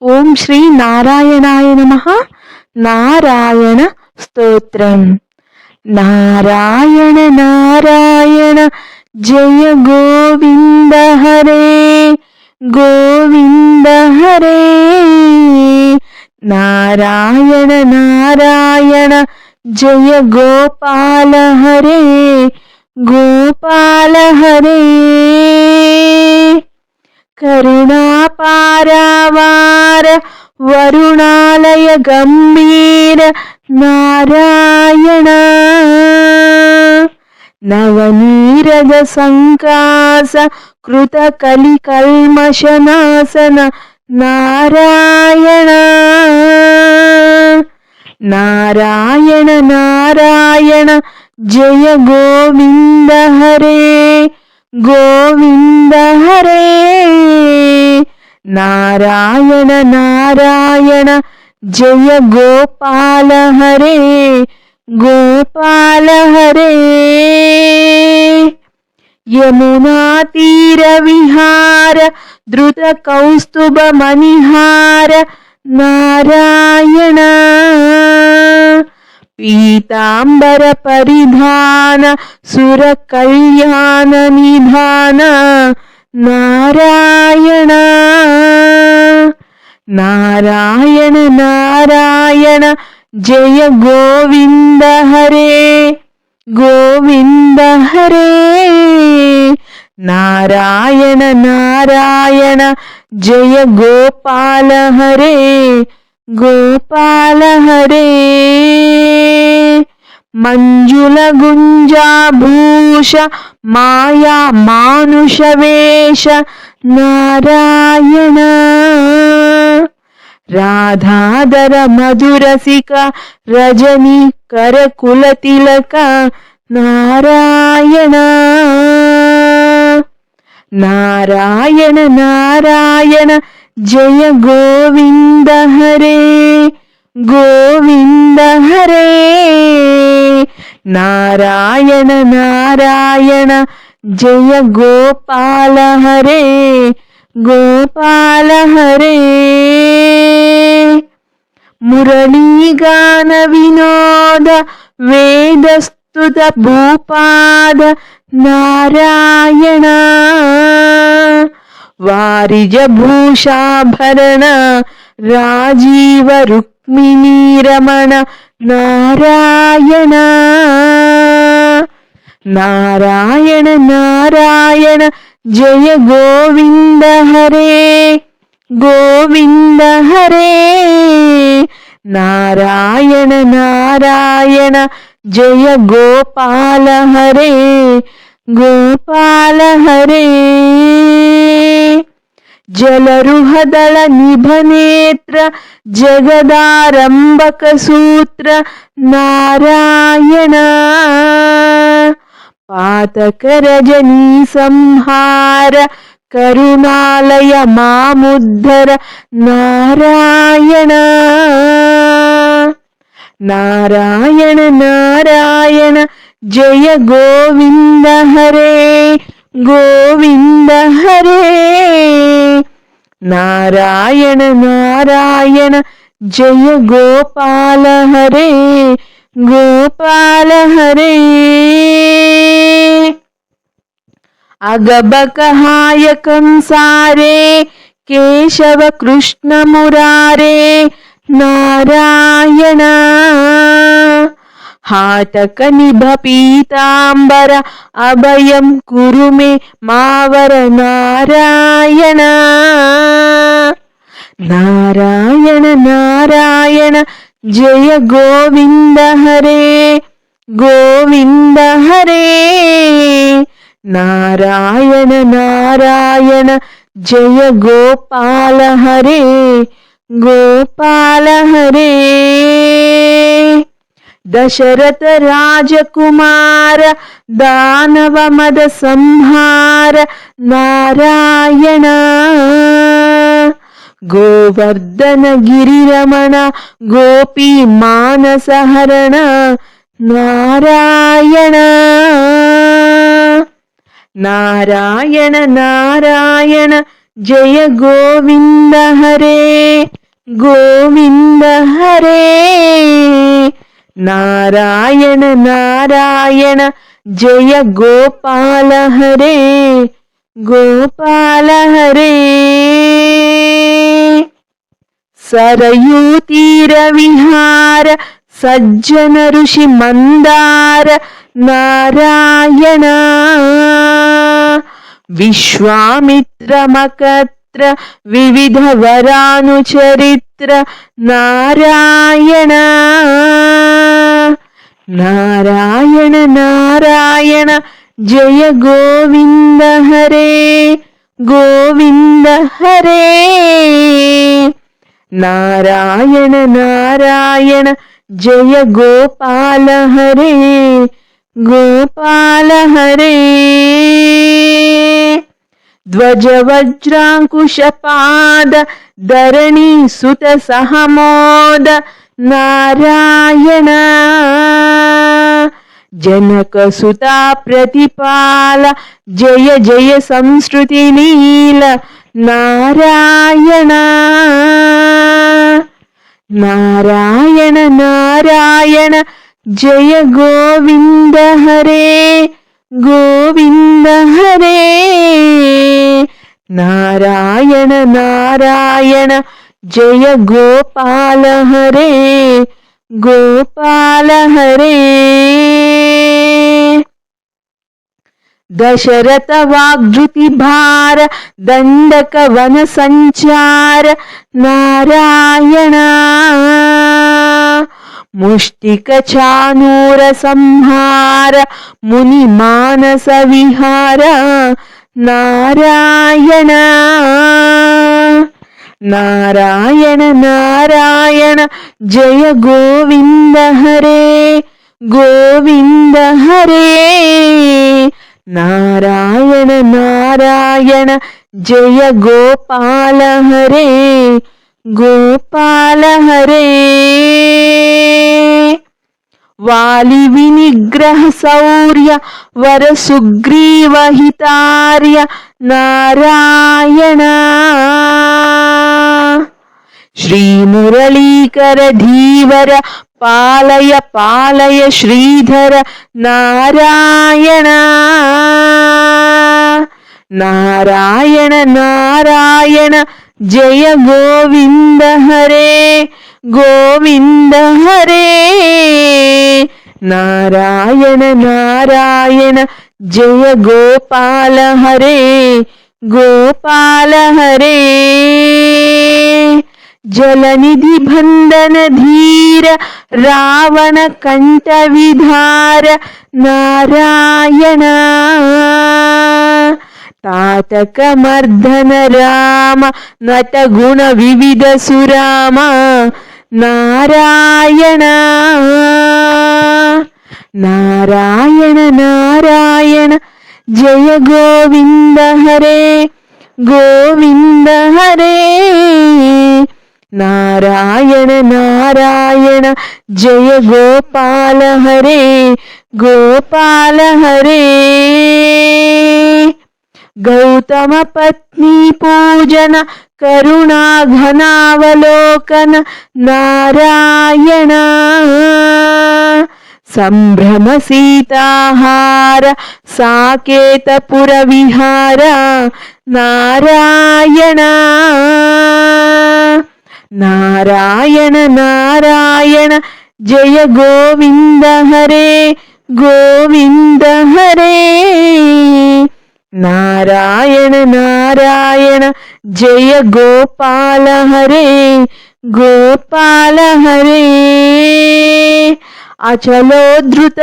ఓం శ్రీ నారాయణాయ నమః. నారాయణ స్తోత్రం. నారాయణ నారాయణ జయ గోవింద హరే గోవింద హరే. నారాయణ నారాయణ జయ గోపాల హరే గోపాల హరే. కరుణాపారావార వరుణాలయ గంభీర నారాయణ. నవనీరద సంకాస కృత కలి కల్మషనాశన నారాయణ. నారాయణ నారాయణ జయ గోవింద హరే గోవింద హరే. నారాయణ నారాయణ జయ గోపాల హరే గోపాల హరే. యమునా తీర విహార ధృత కౌస్తుభ మణిహార నారాయణ. పీతాంబర పరిధాన సుర కళ్యాణ నిధాన నారాయణ. నారాయణ నారాయణ జయ గోవింద హరే గోవింద హరే. నారాయణ నారాయణ జయ గోపాల హరే గోపాల హరే. మంజుల గుంజాభూష మాయా మానుష వేష నారాయణ. రాధాధర మధురసిక రజని కరకుల తిలక నారాయణ. నారాయణ నారాయణ జయ గోవింద హరే గోవింద హరే. నారాయణ నారాయణ జయ గోపాల హరే గోపాల హరే. మురళీగాన వినోద వేదస్తుత భూపాద నారాయణ. వారిజ భూషాభరణ రాజీవ రుక్మిణీ రమణ నారాయణ. నారాయణ నారాయణ జయ గోవింద హరే గోవింద హరే. నారాయణ నారాయణ జయ గోపాల హరే గోపాల హరే. జలరుహదళ నిభనేత్ర జగదారంభక సూత్ర నారాయణ. పాతక రజనీ సంహార కరుణాలయ మాముద్ధర నారాయణ. నారాయణ నారాయణ జయ గోవింద హరే గోవింద హరే. నారాయణ నారాయణ జయ గోపాల హరే గోపాల హరే. అగబకహాయ కంసారే కేశవ కృష్ణ మురారే నారాయణ. హాటక నిభ పీతాంబర అభయం కురు మే మావర నారాయణ. నారాయణ నారాయణ జయ గోవింద హరే గోవింద హరే. నారాయణ నారాయణ జయ గోపాల హరే గోపాల హరే. దశరథ రాజకుమార దానవ మద సంహార నారాయణ. గోవర్ధన గిరిరమణ గోపీ మానసహరణ నారాయణ. నారాయణ నారాయణ జయ గోవింద హరే गोविन्द हरे। नारायण नारायण जय गोपाल हरे, गोपाल हरे। सरयूतीर विहार सज्जन ऋषि मंदार नारायण। विश्वामित्र मकत्र विविध वरानुचरित्र नारायण। नारायण नारायण जय गोविन्द हरे, गोविन्द हरे। नारायण नारायण जय गोपाल हरे, गोपाल हरे। ध्वज वज्रांकुशपाद धरणी सुत सहमोद नारायण। जनक सुता प्रतिपाल जय जय संस्कृति लील नारायण। नारायण नारायण जय गोविन्द हरे, गोविन्द हरे। नारायण नारायण जय गोपाल हरे, गोपाल हरे। दशरथ वाग्द्रुति भार दंडक वन संचार नारायण। मुष्टिक चानूर संहार मुनि मानस विहार नारायण। नारायण नारायण जय गोविन्द हरे, गोविन्द हरे। नारायण नारायण जय गोपाल हरे, गोपाल हरे। वाली विनिग्रह शौर्य वर सुग्रीव हितार्य नारायण। श्री मुरलीकर धीवर पालय पालय श्रीधर नारायण। नारायण नारायण जय गोविन्द हरे, गोविन्द हरे। नारायण नारायण जय गोपाल हरे, गोपाल हरे। जलनिधि बंधन धीर रावण कंठ विधार नारायण। तातक मर्दन राम नट गुण विविध सुराम नारायण। नारायण नारायण जय गोविन्द हरे, गोविन्द हरे। नारायण नारायण जय गोपाल हरे, गोपाल हरे। गौतम पत्नी पूजन करुणा घनावलोकन नारायण। संभ्रम सीताहार साकेतपुर विहार नारायण। नारायण नारायण जय गोविन्द हरे, गोविन्द हरे। नारायण नारायण जय गोपाल हरे, गोपाल हरे। अचलोद्धृत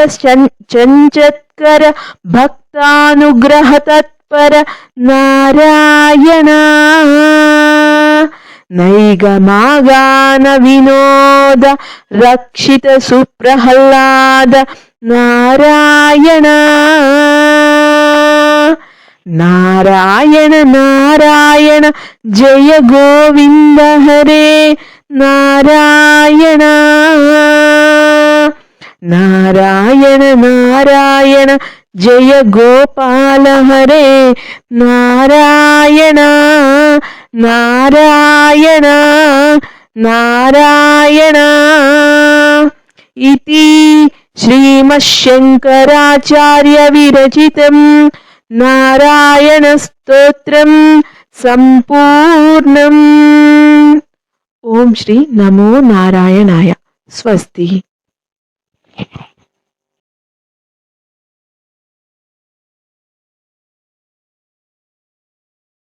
चंचत्कर भक्तानुग्रह तत्पर नारायण। नैगमागान विनोद रक्षित सुप्रहल्लाद नारायण। नारायण नारायण जय गोविन्द हरे, नारायण। नारायण नारायण जय गोपाल हरे, नारायण। नारायण నారాయణ ఇతి శ్రీమశంకరాచార్య విరచితం నారాయణ స్తోత్రం సంపూర్ణం. ఓం శ్రీ నమో నారాయణాయ. స్వస్తి.